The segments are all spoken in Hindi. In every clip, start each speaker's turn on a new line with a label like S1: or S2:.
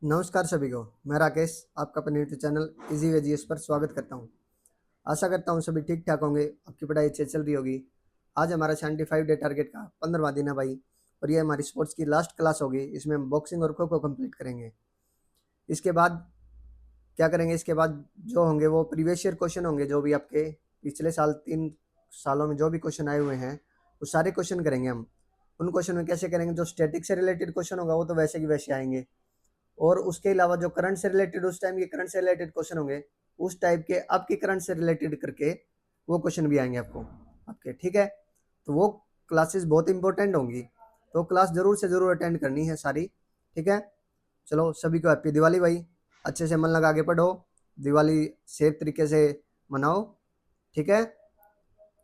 S1: नमस्कार सभी को। मैं राकेश आपका अपने यूट्यूब चैनल इजी वेजीएस पर स्वागत करता हूं। आशा करता हूं सभी ठीक ठाक होंगे, आपकी पढ़ाई अच्छी चल रही होगी। आज हमारा 75 डे टारगेट का 15वां दिन है भाई, और ये हमारी स्पोर्ट्स की लास्ट क्लास होगी। इसमें हम बॉक्सिंग और खो खो कंप्लीट करेंगे। इसके बाद क्या करेंगे, इसके बाद जो होंगे वो प्रीवियस ईयर क्वेश्चन होंगे, जो भी आपके पिछले साल 3 सालों में जो भी क्वेश्चन आए हुए हैं वो सारे क्वेश्चन करेंगे हम। उन क्वेश्चन में कैसे करेंगे, जो स्टैटिक से रिलेटेड क्वेश्चन होगा वो तो वैसे की वैसे आएंगे, और उसके अलावा जो करंट से रिलेटेड उस टाइम के करंट से रिलेटेड क्वेश्चन होंगे, उस टाइप के आपके करंट से रिलेटेड करके वो क्वेश्चन भी आएंगे आपको आपके। ठीक है, तो वो क्लासेस बहुत इंपॉर्टेंट होंगी, तो क्लास जरूर से जरूर अटेंड करनी है सारी। ठीक है, चलो सभी को हैप्पी दिवाली भाई। अच्छे से मन लगा के पढ़ो, दिवाली सेफ तरीके से मनाओ। ठीक है,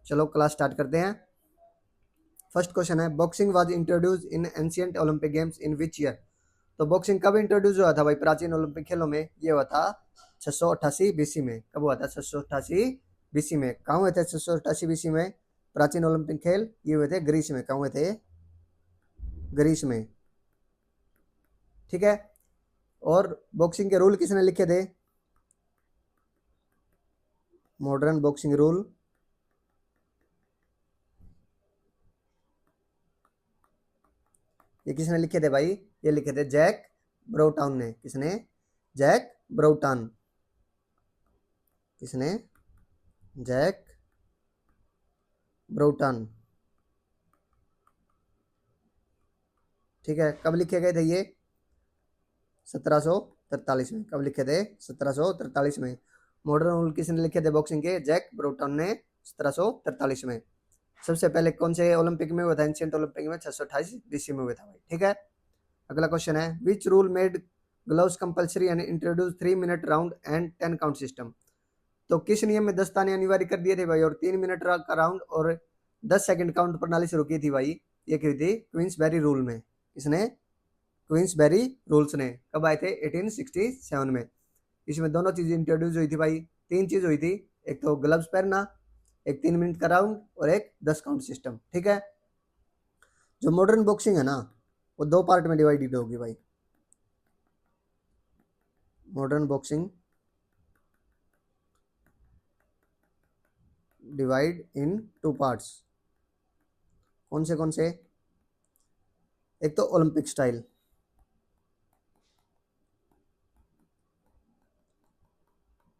S1: चलो क्लास स्टार्ट करते हैं। फर्स्ट क्वेश्चन है, boxing was introduce in ancient Olympic games in which year. तो बॉक्सिंग कब इंट्रोड्यूस हुआ था भाई प्राचीन ओलंपिक खेलों में? ये हुआ था 688 बीसी में। कब हुआ था? 688 बीसी में। कहाँ हुए थे 688 बीसी में प्राचीन ओलंपिक खेल? ये हुए थे ग्रीस में। कहाँ हुए थे? ग्रीस में। ठीक है, और बॉक्सिंग के रूल किसने लिखे थे? मॉडर्न बॉक्सिंग रूल ये किसने लिखे थे भाई? ये लिखे थे जैक ब्राउटन ने। किसने? Jack Broughton. किसने? Jack Broughton. ठीक है, कब लिखे गए थे ये? 1743 में। कब लिखे थे? 1743 में। मॉडर्न रूल किसने लिखे थे बॉक्सिंग के? जैक ब्राउटन ने 1743 में। सबसे पहले कौन से ओलंपिक में हुआ था? एंशियंट ओलंपिक में 628 बीसी में हुआ था भाई। ठीक है, अगला क्वेश्चन है, which rule made gloves compulsory and introduce 3 minute round and 10 count system. तो किस नियम में दस्ताने अनिवार्य कर दिए थे भाई, और 3 मिनट का राउंड और 10 सेकंड काउंट प्रणाली शुरू की थी भाई? ये की थी क्वींसबेरी रूल में। इसने क्वींसबेरी रूल्स ने। कब आए थे? 1867 में। इसमें दोनों चीज इंट्रोड्यूस हुई थी भाई। 3 चीज हुई थी, एक तो ग्लव्स पहनना, एक 3 मिनट का राउंड, और एक 10 काउंट सिस्टम। ठीक है, जो मॉडर्न बॉक्सिंग है ना, वो 2 पार्ट में डिवाइडेड होगी भाई। Modern boxing divide in 2 parts. कौन से? एक तो ओलंपिक स्टाइल,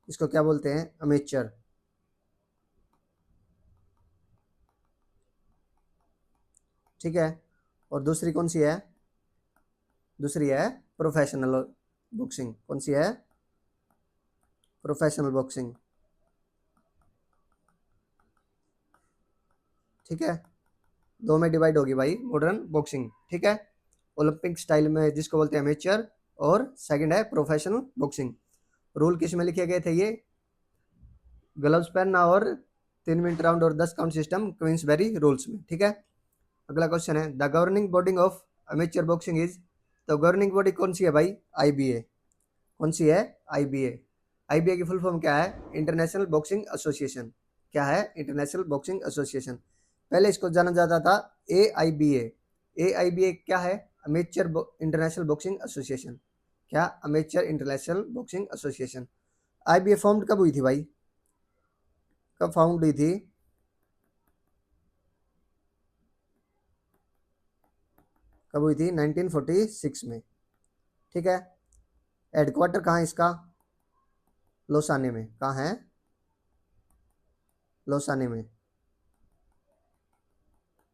S1: इसको क्या बोलते हैं? अमेचर। ठीक है, और दूसरी कौन सी है? दूसरी है प्रोफेशनल बॉक्सिंग। कौन सी है? Professional boxing. ठीक है, 2 में डिवाइड होगी भाई मॉडर्न बॉक्सिंग। ठीक है, ओलंपिक स्टाइल में जिसको बोलते हैं अमेचर, और सेकंड है प्रोफेशनल बॉक्सिंग। रूल किस में लिखे गए थे ये? ग्लव्स पहनना और 3 मिनट राउंड और 10 काउंट सिस्टम, क्वींसबेरी रूल्स में। ठीक है, अगला क्वेश्चन है, the governing body of amateur boxing is. तो गवर्निंग बॉडी कौन सी है भाई? आईबीए। कौन सी है? आईबीए। आईबीए की फुल फॉर्म क्या है? International boxing association. क्या है? International boxing association. पहले इसको जाना जाता था ए आई B A. A I B A क्या है? Amateur international boxing association. क्या? Amateur international boxing association. IBA formed कब हुई थी भाई? कब फाउंड हुई थी? कब हुई थी? 1946 में। ठीक है, हेडक्वार्टर कहाँ है इसका? लोसाने में। कहाँ है? लोसाने में।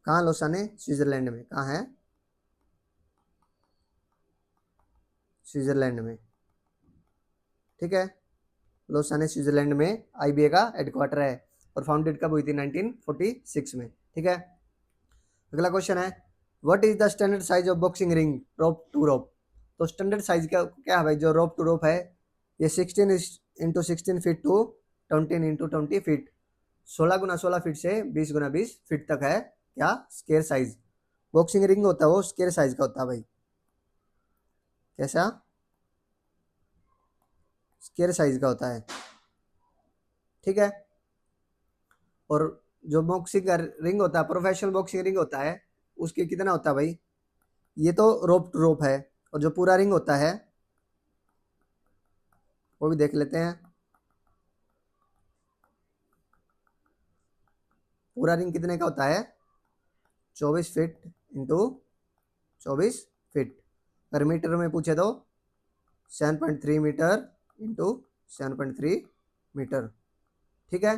S1: कहाँ? लोसाने स्विट्जरलैंड में। कहाँ है? स्विट्जरलैंड में। ठीक है, लोसाने स्विट्जरलैंड में आईबीए का हेडक्वार्टर है, और फाउंडेड कब हुई थी? 1946 में। ठीक है, अगला क्वेश्चन है, what is the standard size of boxing ring rope to rope. तो स्टैंडर्ड साइज क्या क्या है भाई? जो रोप टू रोप है, ये 16 into 16 feet to 20 into 20 feet, 16 गुना 16 फीट से 20 गुना 20 फीट तक है। क्या? Square size. बॉक्सिंग रिंग होता है वो स्केयर साइज का होता है भाई। कैसा? स्केयर साइज का होता है। ठीक है, और जो बॉक्सिंग का रिंग होता है, प्रोफेशनल बॉक्सिंग रिंग होता है, उसके कितना होता है भाई? ये तो रोप टू रोप है, और जो पूरा रिंग होता है वो भी देख लेते हैं। पूरा रिंग कितने का होता है? 24 फीट इंटू 24 फीट। अगर मीटर में पूछे तो 7.3 मीटर इंटू 7.3 मीटर। ठीक है,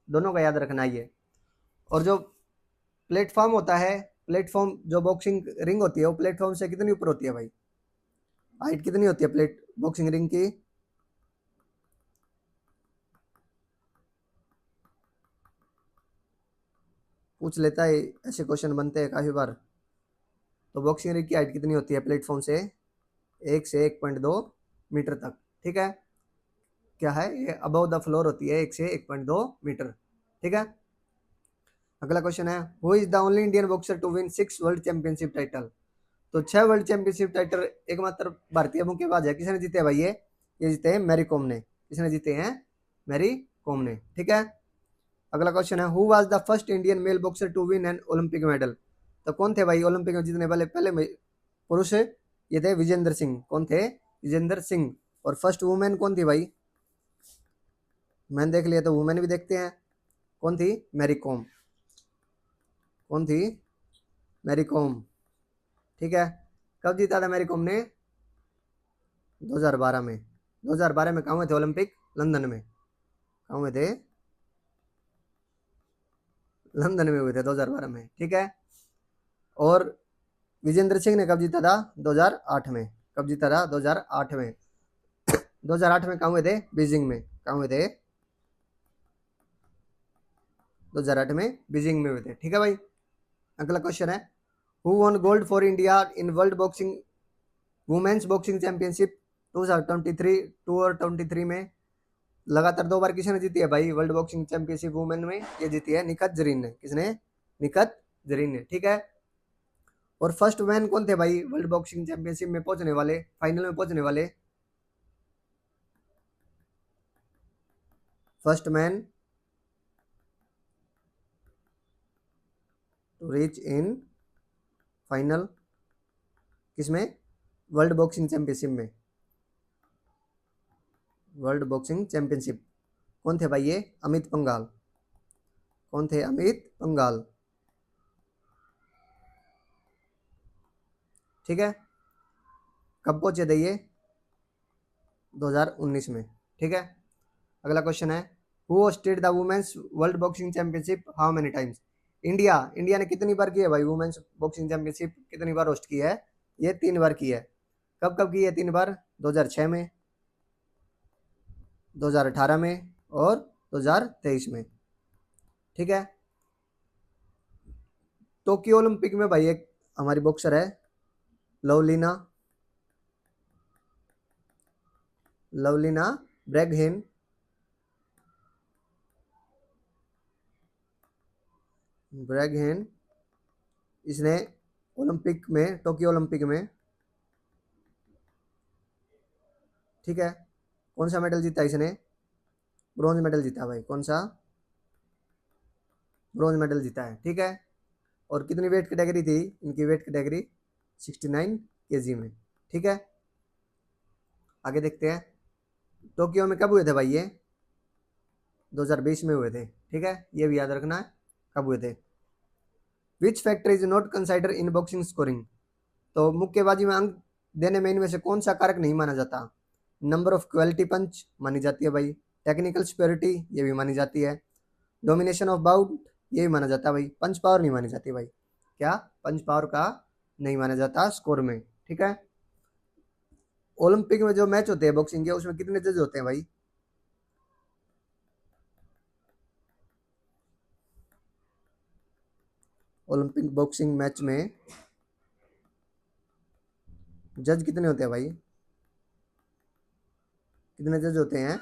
S1: दोनों का याद रखना ये। और जो प्लेटफॉर्म होता है, प्लेटफॉर्म जो बॉक्सिंग रिंग होती है वो प्लेटफॉर्म से कितनी ऊपर होती है भाई? हाइट कितनी होती है प्लेट बॉक्सिंग रिंग की? पूछ लेता है, ऐसे क्वेश्चन बनते हैं काफी बार। तो बॉक्सिंग रिंग की हाइट कितनी होती है प्लेटफॉर्म से? 1 से 1.2 मीटर तक। ठीक है, क्या है ये? अबव द फ्लोर होती है 1 से 1.2 मीटर। ठीक है, अगला क्वेश्चन है, who is the only Indian boxer to win 6 world championship title? तो 6 वर्ल्ड चैंपियनशिप टाइटल एकमात्र भारतीय मुक्केबाज है। किसने जीते भाई ये जीते हैं मैरी कॉम ने। किसने जीते हैं? मैरी कॉम ने। ठीक है, अगला क्वेश्चन है, who was the first Indian male boxer to win an Olympic medal? तो कौन थे भाई ओलंपिक में जीतने वाले पहले पुरुष? ये थे विजेंद्र सिंह। कौन थे? विजेंद्र सिंह। और फर्स्ट वुमेन कौन थी भाई? मैंने देख लिया, तो वुमेन भी देखते हैं। कौन थी? मैरी कॉम। कौन थी? मैरी कॉम। ठीक है, कब जीता था मैरी कॉम ने? 2012 में। 2012 में कहाँ हुए थे ओलंपिक? लंदन में। कहाँ हुए थे? लंदन में हुए थे 2012 में। ठीक है, और विजेंद्र सिंह ने कब जीता था? 2008 में। कब जीता था? 2008 में। 2008 में कहाँ हुए थे? बीजिंग में। कहाँ हुए थे? 2008 में बीजिंग में हुए थे। ठीक है भाई, अगला क्वेश्चन है, who won gold for India in world boxing women's boxing championship 2023 to और 23 में? लगातार 2 बार किसने जीती है भाई वर्ल्ड बॉक्सिंग चैंपियनशिप वुमेन में? ये जीती है निखत जरीन ने। किसने? निखत जरीन ने। ठीक है, और फर्स्ट मैन कौन थे भाई वर्ल्ड बॉक्सिंग चैंपियनशिप में पहुंचने वाले, फाइनल में पहुंचने वाले? First man to reach in final किसमें? वर्ल्ड बॉक्सिंग चैंपियनशिप में। वर्ल्ड बॉक्सिंग चैंपियनशिप कौन थे भाई? ये अमित पंघाल। कौन थे? अमित पंघाल। ठीक है, कब पहुंचे थे ये? 2019 में। ठीक है, अगला क्वेश्चन है, who hosted the women's world boxing championship how many times? India ने कितनी बार की है भाई वुमेन्स बॉक्सिंग चैंपियनशिप? कितनी बार होस्ट की है? ये 3 बार की है। कब कब की है 3 बार? 2006 में, 2018 में और 2023 में। ठीक है, टोक्यो ओलंपिक में भाई एक हमारी बॉक्सर है लवलीना लवलीना ब्रैगहेन। ब्रैगहेन, इसने ओलंपिक में, टोक्यो ओलंपिक में, ठीक है, कौन सा मेडल जीता इसने? ब्रॉन्ज मेडल जीता भाई। कौन सा? ब्रॉन्ज मेडल जीता है। ठीक है, और कितनी वेट कैटेगरी थी इनकी? वेट कैटेगरी 69 केजी में। ठीक है, आगे देखते हैं, टोक्यो में कब हुए थे भाई ये? 2020 में हुए थे। ठीक है, ये भी याद रखना है कब हुए थे। Which factor is not consider in boxing scoring? तो मुक्केबाजी में अंक देने में इनमें से कौन सा कारक नहीं माना जाता? नंबर ऑफ क्वालिटी पंच मानी जाती है भाई, टेक्निकल स्पेरिटी ये भी मानी जाती है, डोमिनेशन ऑफ बाउट ये भी माना जाता है भाई, पंच पावर नहीं मानी जाती भाई। क्या? पंच पावर का नहीं माना जाता स्कोर में। ठीक है, ओलंपिक में जो मैच होते हैं बॉक्सिंग के उसमें कितने जज होते हैं भाई? ओलंपिक बॉक्सिंग मैच में जज कितने होते हैं भाई? कितने जज होते हैं?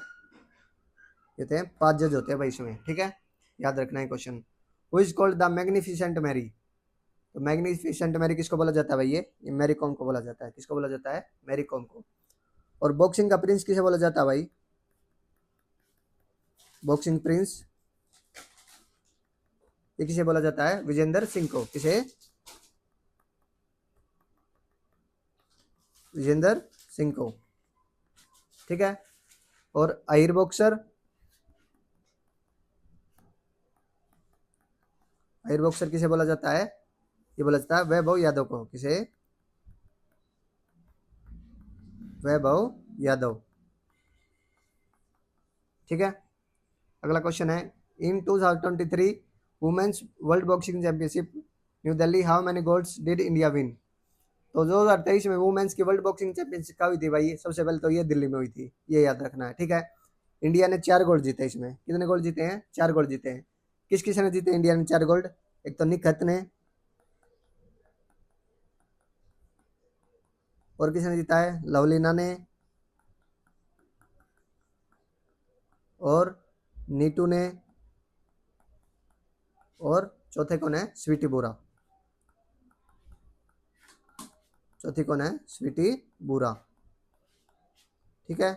S1: कहते हैं 5 जज होते हैं भाई इसमें। ठीक है, याद रखना है question. Who is called the magnificent Mary? तो मैग्निफिसेंट मैरी किसको बोला जाता है भाई? ये मैरी कॉम को बोला जाता है। किसको बोला जाता है? मैरी कॉम को। और बॉक्सिंग का प्रिंस किसे बोला जाता है भाई? बॉक्सिंग प्रिंस ये किसे बोला जाता है? विजेंद्र सिंह को। किसे? विजेंद्र सिंह को। ठीक है, और आयर बॉक्सर, आयर बॉक्सर किसे बोला जाता है? ये बोला जाता है वैभव यादव को। किसे? वैभव यादव। ठीक है। अगला क्वेश्चन है, in 2023 women's world boxing championship New Delhi, how many golds did India win? तो 2023 में वुमेन्स की वर्ल्ड बॉक्सिंग चैंपियनशिप कहाँ हुई थी भाई? सबसे पहले तो ये दिल्ली में हुई थी, ये याद रखना है। ठीक है। इंडिया ने 4 गोल्ड जीते। इसमें कितने गोल्ड जीते हैं? 4 गोल्ड जीते हैं। किस किस ने जीते इंडिया ने 4 गोल्ड? एक तो निखत ने, और किसने जीता है? लवलीना ने, और नीटू ने, और चौथे कौन है? स्वीटी बुरा। चौथी कौन है? स्वीटी बुरा। ठीक है।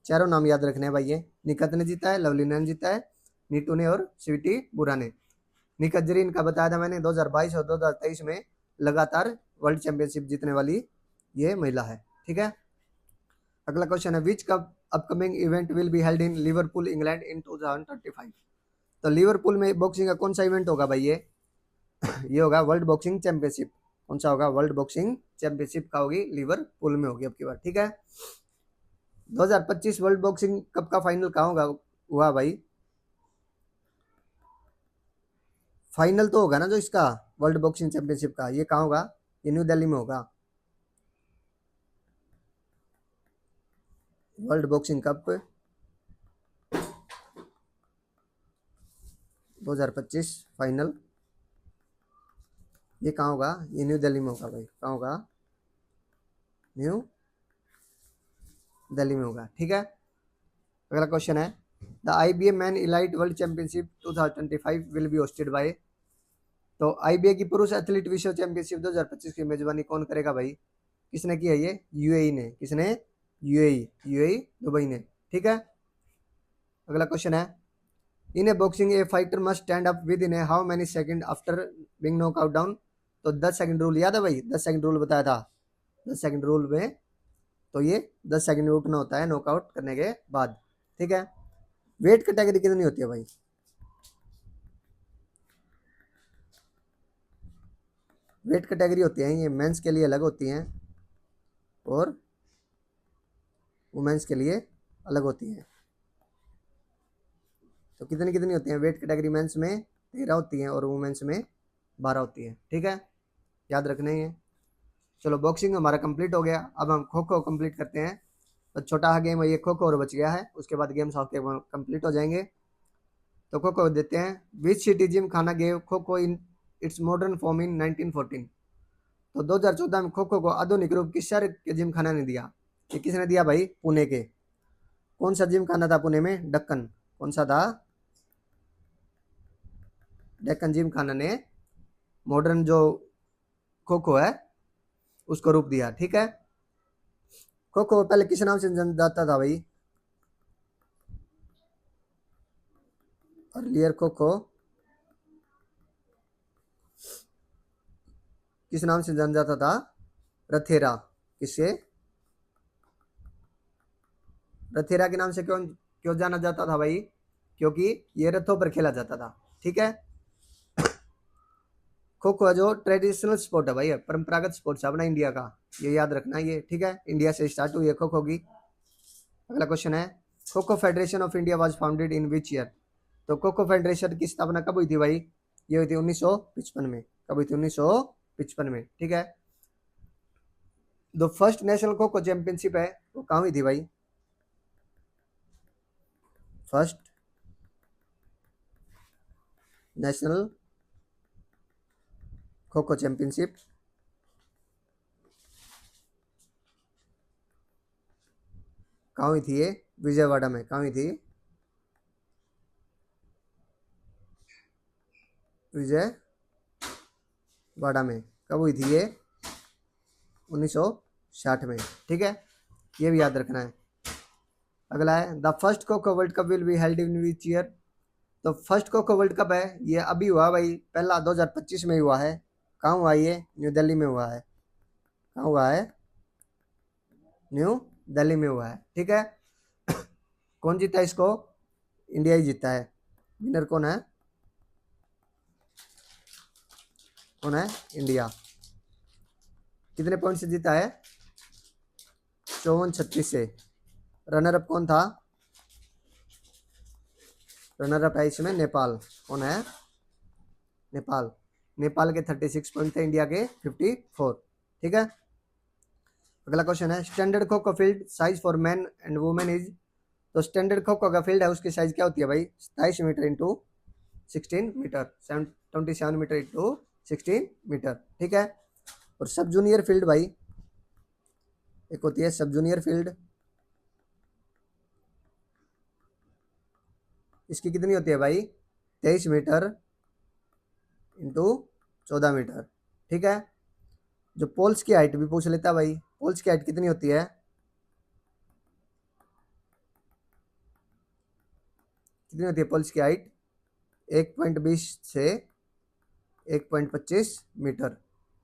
S1: चारों नाम याद रखने हैं भाई। ये निखत ने जीता है, लवलीना ने जीता है, नीटू ने और स्वीटी बुरा ने। निखत जरीन का बताया था मैंने, 2022 और 2023 में लगातार वर्ल्ड चैंपियनशिप जीतने वाली ये महिला है। ठीक है। अगला क्वेश्चन है, which cup upcoming event will be held in Liverpool England in 2025? तो लिवरपूल में बॉक्सिंग का कौन सा इवेंट होगा भाई? ये होगा वर्ल्ड बॉक्सिंग चैंपियनशिप। कौन सा होगा? वर्ल्ड बॉक्सिंग चैंपियनशिप का होगी, लिवरपूल में होगी अब की बार। ठीक है। 2025 वर्ल्ड बॉक्सिंग कप का फाइनल कहाँ होगा हुआ भाई? फाइनल तो होगा ना जो इसका वर्ल्ड बॉक्सिंग चैंपियनशिप का, ये कहाँ होगा? ये न्यू दिल्ली में होगा। वर्ल्ड बॉक्सिंग कप 2025 फाइनल, ये कहाँ होगा? ये न्यू दिल्ली में होगा भाई। कहाँ होगा? न्यू दिल्ली में होगा। ठीक है। अगला क्वेश्चन है, the IBA man elite world championship 2025 will be hosted by? तो IBA की पुरुष एथलीट विश्व चैंपियनशिप 2025 की मेजबानी कौन करेगा भाई? किसने की है ये? यूएई ने। किसने? यूएई दुबई ने। ठीक है। अगला क्वेश्चन है, in a boxing a fighter must stand up with in a how many second after being knock out down? तो 10 सेकंड रूल याद है भाई? 10 सेकंड रूल बताया था। 10 सेकंड रूल में तो ये 10 सेकंड में उठना होता है नॉकआउट करने के बाद। ठीक है। वेट कैटेगरी कितनी होती है भाई? वेट कैटेगरी होती है ये मेंस के लिए अलग होती हैं और वुमेन्स के लिए अलग होती हैं। तो कितनी कितनी होती हैं वेट कैटेगरी? मेंस में 13 होती हैं और वुमेन्स में 12 होती है। ठीक है। याद रखना ही है। चलो बॉक्सिंग हमारा कंप्लीट हो गया। अब हम खो खो कंप्लीट करते हैं। तो छोटा गेम है ये खो खो और बच गया है, उसके बाद गेम्स आपके कंप्लीट हो जाएंगे। तो खो खो देते हैं, विच सिटी जिम खाना gave kho kho in its modern form in 1914? तो 2014 में खो खो को आधुनिक रूप किस शहर के जिम खाना ने दिया? ये किसने दिया भाई? पुणे के। कौन सा जिम खाना था पुणे में? डक्कन। कौन सा था? डेक्कन जिम खाना ने मॉडर्न जो खो खो है उसको रूप दिया। ठीक है। खो खो पहले किस नाम से जाना जाता था भाई? अर्लियर खो खो किस नाम से जाना जाता था? रथेरा। किससे? रथेरा के नाम से क्यों क्यों जाना जाता था भाई? क्योंकि ये रथों पर खेला जाता था। ठीक है। खो खो जो ट्रेडिशनल स्पोर्ट है भाई, परंपरागत स्पोर्ट्स है अपना इंडिया का, ये याद रखना ये। ठीक है। इंडिया से स्टार्ट हुई है खो खो की। अगला क्वेश्चन है, kho kho federation of India was founded in which year? तो खो खो फेडरेशन की स्थापना कब हुई थी भाई? ये हुई थी 1955 में। कब हुई थी? 1955 में। ठीक है। जो first national kho kho championship है वो कहाँ हुई थी भाई? First national kho kho championship कहाँ हुई थी? ये विजयवाड़ा में। कहाँ हुई थी? विजयवाड़ा में। कब हुई थी ये? 1960 में। ठीक है। ये भी याद रखना है। अगला है, the first kho kho world cup will be held in which year? तो first kho kho world cup है ये अभी हुआ भाई, पहला 2025 में ही हुआ है। कहाँ हुआ ये? न्यू दिल्ली में हुआ है। कहाँ हुआ है? न्यू दिल्ली में हुआ है। ठीक है। कौन जीता इसको? इंडिया ही जीता है। विनर कौन है? कौन है? इंडिया। कितने पॉइंट से जीता है? 54-36 से। रनर अप कौन था? रनर अप है इसमें नेपाल। कौन है? नेपाल। नेपाल के 36 पॉइंट थे, इंडिया के 54। ठीक है। अगला क्वेश्चन है, standard kho kho field size for man and women is. तो स्टैंडर्ड खो खो का फील्ड है, उसकी साइज क्या होती है भाई? 27 metre into 16 metre, 27 metre into 16 metre. ठीक है। और सब जूनियर फील्ड भाई, एक होती है सब जूनियर फील्ड, इसकी कितनी होती है भाई? 23 मीटर इंटू 14 मीटर। ठीक है। जो पोल्स की हाइट भी पूछ लेता है भाई, पोल्स की हाइट कितनी होती है? कितनी होती है पोल्स की हाइट? 1.20 से 1.25 मीटर।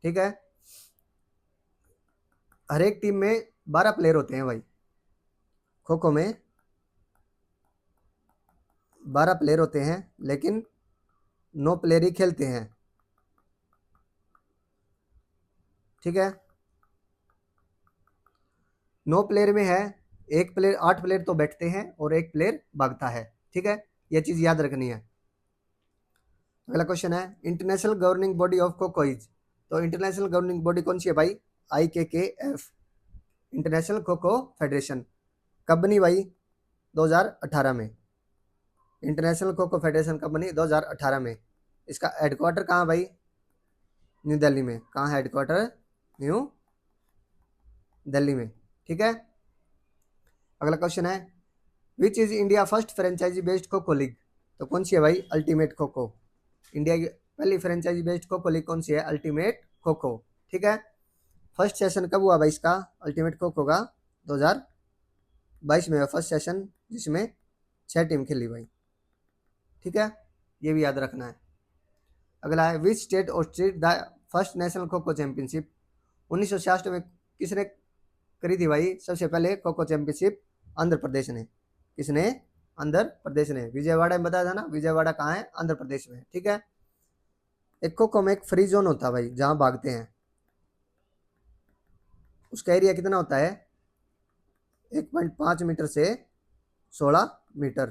S1: ठीक है। हर एक टीम में 12 प्लेयर होते हैं भाई। खो खो में 12 प्लेयर होते हैं, लेकिन 9 प्लेयर ही खेलते हैं। ठीक है। 9 प्लेयर में है, एक प्लेयर 8 प्लेयर तो बैठते हैं और एक प्लेयर भागता है। ठीक है, यह चीज याद रखनी है। अगला क्वेश्चन है, international governing body of kho kho is. तो इंटरनेशनल गवर्निंग बॉडी कौन सी है भाई? IKKF, international kho kho federation. कब बनी भाई? 2018 में। इंटरनेशनल खो खो फेडरेशन कब बनी? 2018 में। इसका हेडक्वार्टर कहाँ भाई? न्यू दिल्ली में। कहाँ है हेडक्वार्टर? न्यू दिल्ली में। ठीक है। अगला क्वेश्चन है, which is India first franchise based kho kho league. तो कौन सी है भाई? अल्टीमेट खो खो। इंडिया की पहली franchise based kho kho league कौन सी है? अल्टीमेट खो खो। ठीक है। फर्स्ट सेशन कब हुआ भाई इसका, अल्टीमेट खो खो का? 2022 में फर्स्ट सेशन, जिसमें 6 टीम खेली भाई। ठीक है, ये भी याद रखना है। अगला है, which state hosted the first national kho kho championship. 1966 में किसने करी थी भाई सबसे पहले खो खो चैंपियनशिप? आंध्र प्रदेश ने। किसने? आंध्र प्रदेश ने। विजयवाड़ा में बताया था ना, विजयवाड़ा कहाँ है? आंध्र प्रदेश में। ठीक है। एक खो खो में एक फ्री जोन होता है भाई, जहाँ भागते हैं, उसका एरिया कितना होता है? 1.5 मीटर से 16 मीटर।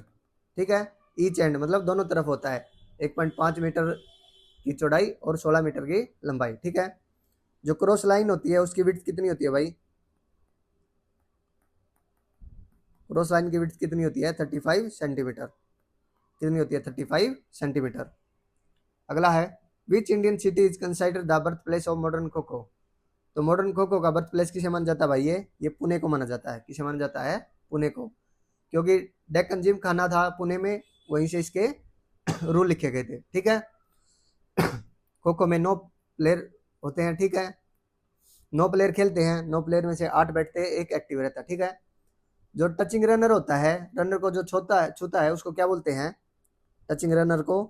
S1: ठीक है। ईच एंड मतलब दोनों तरफ होता है, 1.5 मीटर की चौड़ाई और 16 मीटर की लंबाई। ठीक है। जो क्रॉस लाइन होती है उसकी विड्थ कितनी होती है भाई? क्रॉस लाइन की विड्थ कितनी होती है? 35 सेंटीमीटर। कितनी होती है? 35 सेंटीमीटर। अगला है, which Indian city is considered the birth place of modern kho kho. तो मॉडर्न खो खो का बर्थ प्लेस किसे माना जाता है भाई? ये पुणे को माना जाता है। किसे माना जाता है? पुणे को। क्योंकि डेक्कन जिम खाना था पुणे में, वहीं से इसके रूल लिखे गए थे। ठीक है। खो खो में 9 प्लेयर होते हैं। ठीक है। 9 प्लेयर खेलते हैं, 9 प्लेयर में से 8 बैठते हैं, एक एक्टिव रहता है। ठीक है। जो टचिंग रनर होता है, रनर को जो छूता है उसको क्या बोलते हैं? टचिंग रनर को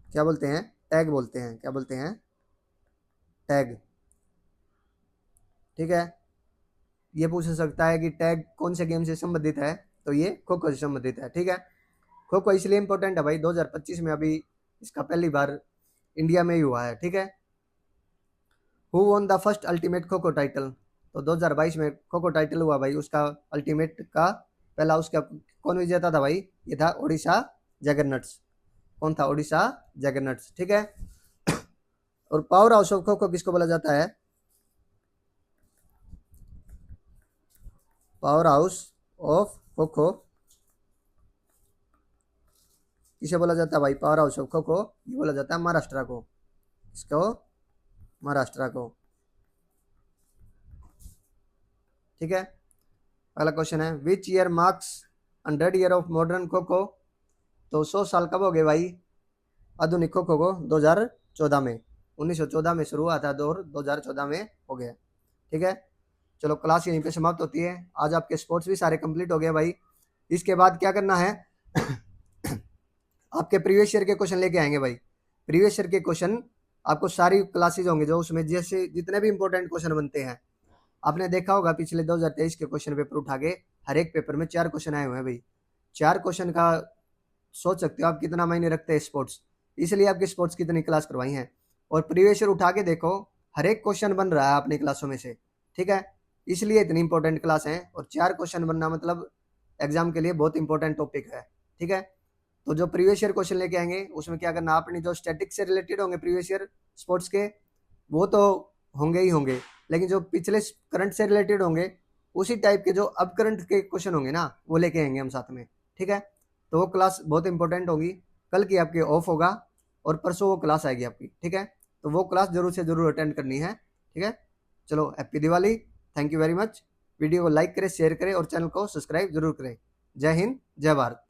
S1: क्या बोलते हैं? टैग बोलते हैं। क्या बोलते हैं? टैग। ठीक है। ये पूछ सकता है कि टैग कौन से गेम से संबंधित है, तो ये खो खो से संबंधित है। ठीक है। खो खो इसलिए इंपॉर्टेंट है भाई, 2025 में अभी इसका पहली बार इंडिया में ही हुआ है। ठीक है। Who won the first ultimate kho kho title. तो 2022 में खो खो टाइटल हुआ भाई, उसका अल्टीमेट का पहला उसका कौन विजेता था भाई? ये था ओडिशा जगरनट्स। कौन था? ओडिशा जगरनट्स। ठीक है। और power house of kho kho किसको बोला जाता है? Power house of kho kho किसे बोला जाता है भाई? Power house of kho kho ये बोला जाता है महाराष्ट्र को। इसको महाराष्ट्र को। ठीक है। अगला क्वेश्चन है, which year marks 100 year of modern kho kho. तो 100 साल कब हो गए भाई आधुनिक खो खो को? 2014 में। 1914 में शुरू हुआ था दौर, 2014 में हो गया। ठीक है। चलो क्लास यहीं पे समाप्त होती है। आज आपके स्पोर्ट्स भी सारे कंप्लीट हो गए भाई। इसके बाद क्या करना है? आपके प्रीवियस ईयर के क्वेश्चन लेके आएंगे भाई। प्रीवियस ईयर के क्वेश्चन आपको सारी क्लासेज होंगे जो उसमें जैसे जितने भी इंपॉर्टेंट क्वेश्चन बनते हैं, आपने देखा होगा पिछले 2023 के क्वेश्चन पेपर उठा के हर एक पेपर में 4 क्वेश्चन आए हुए हैं भाई। 4 क्वेश्चन का सोच सकते हो आप कितना मायने रखते हैं स्पोर्ट्स, इसलिए आपकी स्पोर्ट्स की इतनी क्लास करवाई है। और प्रीवियस ईयर उठा के देखो, हर एक क्वेश्चन बन रहा है अपनी क्लासों में से, ठीक है। इसलिए इतनी इंपॉर्टेंट क्लास है, और 4 क्वेश्चन बनना मतलब एग्जाम के लिए बहुत इंपॉर्टेंट टॉपिक है, ठीक है। तो जो प्रीवियस ईयर क्वेश्चन लेके आएंगे उसमें क्या करना, आपने जो स्टैटिक से रिलेटेड होंगे प्रीवियस ईयर स्पोर्ट्स के, वो तो होंगे ही होंगे, लेकिन जो पिछले करंट से रिलेटेड होंगे उसी टाइप के जो अब करंट के क्वेश्चन होंगे ना, वो लेके आएंगे हम साथ में, ठीक है। तो वो क्लास बहुत इंपॉर्टेंट होगी। कल की आपकी ऑफ होगा और परसों वो क्लास आएगी आपकी, ठीक है। तो वो क्लास जरूर से जरूर अटेंड करनी है, ठीक है। चलो happy Diwali, thank you very much. Video को लाइक करें, शेयर करें और चैनल को सब्सक्राइब जरूर करें। जय हिंद, जय भारत।